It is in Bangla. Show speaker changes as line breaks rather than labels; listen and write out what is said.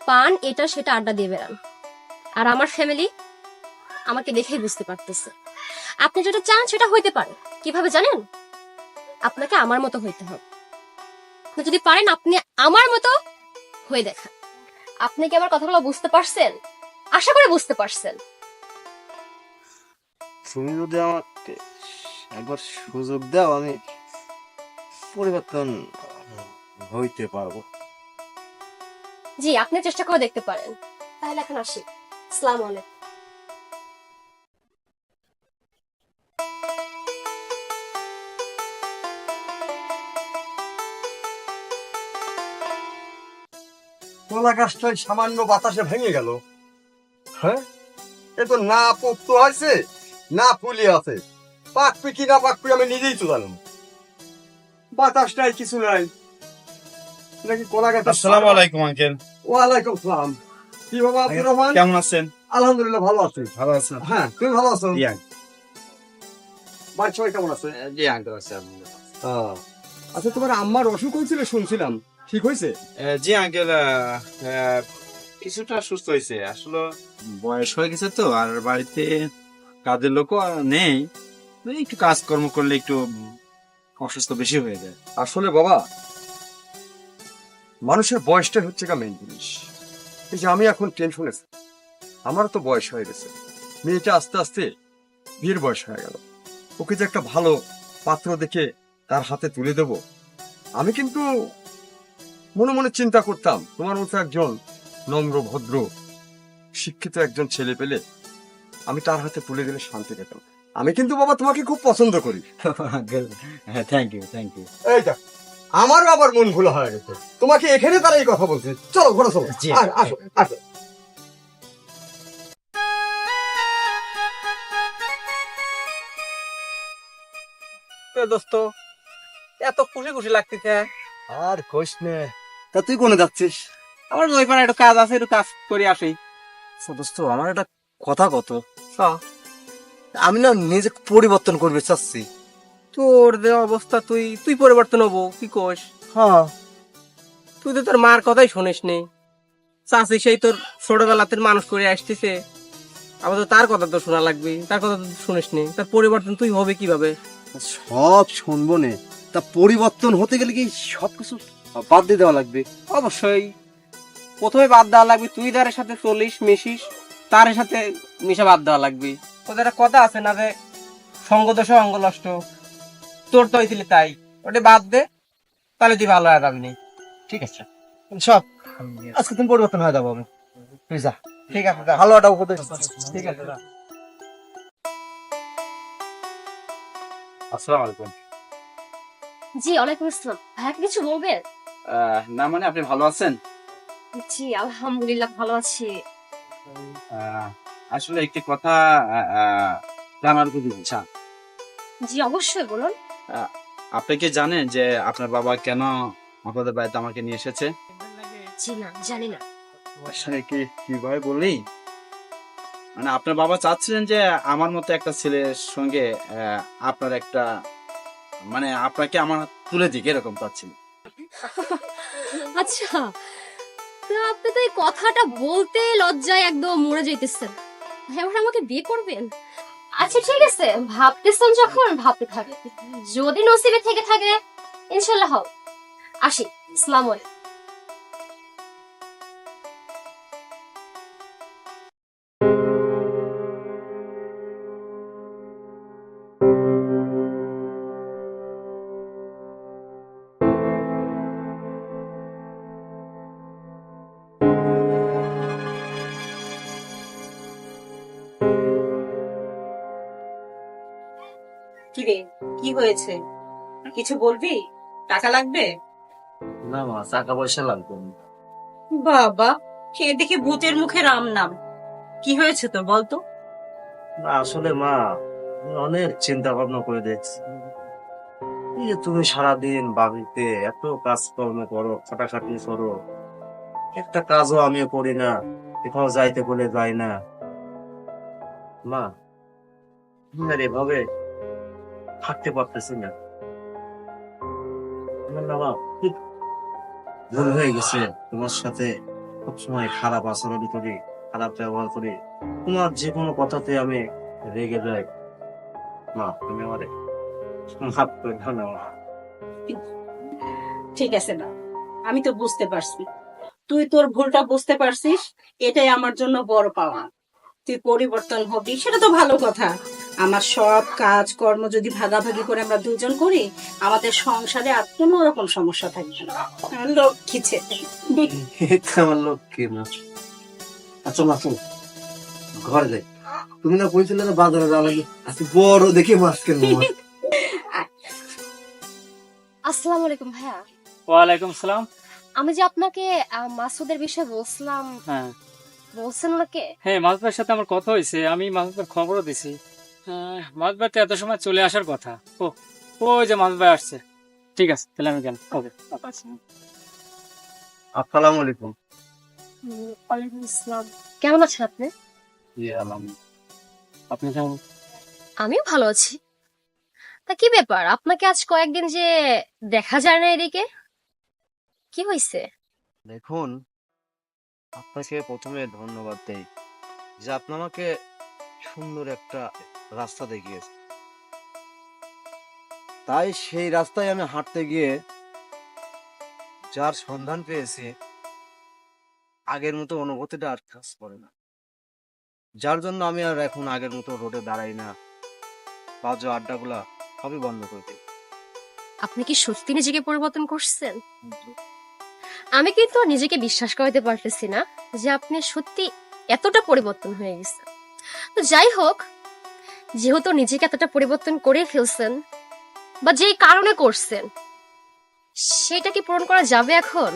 পান, এটা সেটা আড্ডা দিয়ে বেড়ান। আর আমার ফ্যামিলি আমাকে দেখেই বুঝতে পারতেছে আপনি যেটা চান সেটা হইতে পারে। কিভাবে জানেন? আপনাকে আমার মতো হইতে হবে। আপনি যদি পারেন আপনি আমার মতো হয়ে দেখান। আপনি কি আমার কথাগুলো বুঝতে পারছেন? আশা করে বুঝতে পারছেন।
তুমি যদি আমাকে একবার সুযোগ দাও, আমি পরিবর্তন হইতে পারবো।
জি, আপনি চেষ্টা করে দেখতে পারেন। তাহলে এখন আসি। আসসালামু আলাইকুম।
কলা গাছটাই সামান্য বাতাসে ভেঙে গেল। হ্যাঁ, এ তো না পোক্ত হয়েছে না ফুলি আছে। পাকবি কি না পাকবি আমি নিজেই তো জানি না। বাতাসটাই কিছু নাই নাকি কলা গাছ।
আসসালামু আলাইকুম আঙ্কেল।
ওয়ালাইকুম সালাম। কি বাবা আব্দুর রহমান?
কেমন আছেন?
আলহামদুলিল্লাহ ভালো আছি।
ভালো আছেন?
হ্যাঁ, তুমি ভালো আছো?
জি
বাড়ির সবাই কেমন আছে?
জি আঙ্কেল আছেন।
আচ্ছা, তোমার আম্মার অসুখ হয়েছিল শুনছিলাম, ঠিক হয়েছে?
জি আঙ্কেল, কিছুটা সুস্থ হয়েছে। আসলে বয়স হয়ে গেছে তো, আর বাড়িতে কাজের লোকও নেই, তো একটু কাজকর্ম করলে একটু অসুস্থ বেশি হয়ে যায়।
আসলে বাবা, মানুষের বয়সটা হচ্ছে মেইন জিনিস। এই যে আমি এখন টেনশনে, আমারও তো বয়স হয়ে গেছে, মেয়েটা আস্তে আস্তে বিয়ের বয়স হয়ে গেল। ওকে যে একটা ভালো পাত্র দেখে তার হাতে তুলে দেব, আমি কিন্তু মনে মনে চিন্তা করতাম তোমার মতো একজন নম্র ভদ্র শিক্ষিত একজন ছেলে পেলে আমি তার হাতে তুলে দিলে শান্তি পেতাম। আমি কিন্তু বাবা তোমাকে খুব পছন্দ করি।
আঙ্কেল, হ্যাঁ, থ্যাংক ইউ, থ্যাংক ইউ।
এই দেখ, আমারও আবার মন ভুলো হয়ে গেছে, তোমাকে এখানে তারা এই কথা বলছে। চলো ঘরে চলো,
জি।
আসো আসো।
দোস্ত, এত খুশি খুশি লাগতেছে।
আর কইস নে। তা তুই কোনে যাচ্ছিস?
আমার ওই পাড়ায় একটু কাজ আছে, একটু কাজ করে আসি।
দোস্ত, আমার একটা কথা কত। আমি না নিজে পরিবর্তন করবে চাচ্ছি।
তোর যে অবস্থা, তুই তুই পরিবর্তন হবো কি কোস?
হ্যাঁ,
তুই তো তোর মার কথাই শুনিস নি। চাষি সেই তোর ছোটবেলাতে মানুষ করে আসতেছে, আবার তো তার কথা তো শোনা লাগবে, তার কথা তো শুনিস নি। তার পরিবর্তন তুই হবে কিভাবে?
সব শুনবো নে। তা পরিবর্তন হতে গেলে কি সবকিছু বাদ দিয়ে দেওয়া লাগবে?
অবশ্যই প্রথমে বাদ দেওয়া লাগবে। তুই যার সাথে চলিস মিশিস, তার সাথে মিশা বাদ দেওয়া লাগবে। ওদের একটা কথা আছে না, যে সঙ্গ দোষ অঙ্গ নষ্ট। তোর তো হয়েছিল তাই, ওটা বাদ দে, তাহলে তুই ভালো হয়ে যাবি।
ঠিক আছে, সব আজকে তুমি পরিবর্তন হয়ে যাবো। আমি তুই যা।
ঠিক আছে, যা।
ভালো একটা উপদেশ।
ঠিক আছে, যা।
আসসালামু আলাইকুম।
জি, ওয়ালাইকুম আসসালাম। ভাইয়া কিছু বলবেন?
না মানে, আপনি ভালো আছেন?
জি, আলহামদুলিল্লাহ ভালো আছি।
আসলে একটি কথা জানার খুব ইচ্ছা।
জি, অবশ্যই বলুন।
আপনি কি জানেন যে আপনার বাবা কেন আপনাদের বাড়িতে আমাকে নিয়ে এসেছে?
জি না, জানি না।
আসলে কি কিভাবে বলি, মানে আপনার বাবা চাচ্ছিলেন যে আমার মতো একটা ছেলের সঙ্গে আপনার একটা, মানে আপনাকে আমার হাতে তুলে দিক, এরকম চাচ্ছিলেন।
আচ্ছা, তো আপনি তো এই কথাটা বলতে লজ্জায় একদম মরে যাইতেছেন। এবার আমাকে বিয়ে করবেন? আচ্ছা ঠিক আছে, ভাবতেছেন যখন ভাবতে থাকে, যদি নসিবে থেকে থাকে ইনশাল্লাহ হোক। আসি, আসসালামু আলাইকুম।
কি রে, কি হয়েছে? কিছু বলবি? টাকা লাগবে?
না মা, টাকা পয়সা লাগবে না।
বাবা, খেয়ে দেখি ভূতের মুখে রাম নাম। কি হয়েছে তোর বলতো?
না, আসলে মা, আমি অনেক চিন্তা ভাবনা করে দেখছি। এই যে তুমি সারাদিন বাড়িতে এত কাজকর্ম করো, খাটাখাটি করো, একটা কাজও আমিও করি না, কোথাও যাইতে বলে যাই না। মা, আমি আর এভাবে থাকতে পারতেছি না। আমার না মা, খুব ভুল হয়ে গেছে তোমার সাথে সবসময় খারাপ আচরণ করি, খারাপ ব্যবহার করি, তোমার যে কোনো কথাতে আমি রেগে যাই। মা তুমি আমারে মাফ করে দাও না মা।
ঠিক আছে না, আমি তো বুঝতে পারছি তুই তোর ভুলটা বুঝতে পারছিস, এটাই আমার জন্য বড় পাওয়া। তুই পরিবর্তন হবি সেটা তো ভালো কথা। আমার সব কাজ কর্ম যদি ভাগাভাগি করে আমরা দুজন করি, আমাদের সংসারে আর কোনো রকম সমস্যা থাকবে না। আমার লক্ষ্মী ছেলে।
এটা আমার লক্ষ্মী মা। আচ্ছা মা শোন, ঘরে যাই। তুমি না বলছিলে না বাজারে যাওয়া লাগে, আজকে বড় দেখে মাছ কিনবো মা।
আসসালামু আলাইকুম ভাইয়া।
ওয়ালাইকুম সালাম।
আমি যে আপনাকে মাসুদের বিষয়ে বলছিলাম,
হ্যাঁ
বলছেন ওনাকে?
হ্যাঁ, মাসুদের সাথে আমার কথা হয়েছে, আমি মাসুদের খবরও দিছি। মাসুদ তো এত সময় চলে আসার কথা। ও ওই যে মাসুদ ভাই আসছে। ঠিক আছে, তাহলে আমি গেলাম। ওকে।
আসসালামু আলাইকুম।
ওয়ালাইকুম আসসালাম। কেমন আছেন আপনি?
আপনি কেমন?
আমিও ভালো আছি। তা কি ব্যাপার, আপনাকে আজ কয়েকদিন যে দেখা যায় না এদিকে, কি হয়েছে?
দেখুন, আপনাকে প্রথমে ধন্যবাদ দেই যে আপনি আমাকে সুন্দর একটা রাস্তা দেখিয়েছে। তাই সেই রাস্তায় আমি হাঁটতে গিয়ে যার সন্ধান পেয়েছি, আগের মতো অনুভূতিটা আর কাজ করে না। যার জন্য আমি আর এখন আগের মতো রোডে দাঁড়াই না, বাজে আড্ডাগুলা সবই বন্ধ করে দিই।
আপনি কি সত্যি নিজেকে পরিবর্তন করছেন? আমি কিন্তু নিজেকে বিশ্বাস করতে পারতেছি না যে আপনি সত্যি এতটা পরিবর্তন হয়ে গেছেন। তো যাই হোক, যেহেতু নিজেকে এতটা পরিবর্তন করে ফেলছেন বা যেই কারণে করছেন, সেটা কি পূরণ করা যাবে এখন?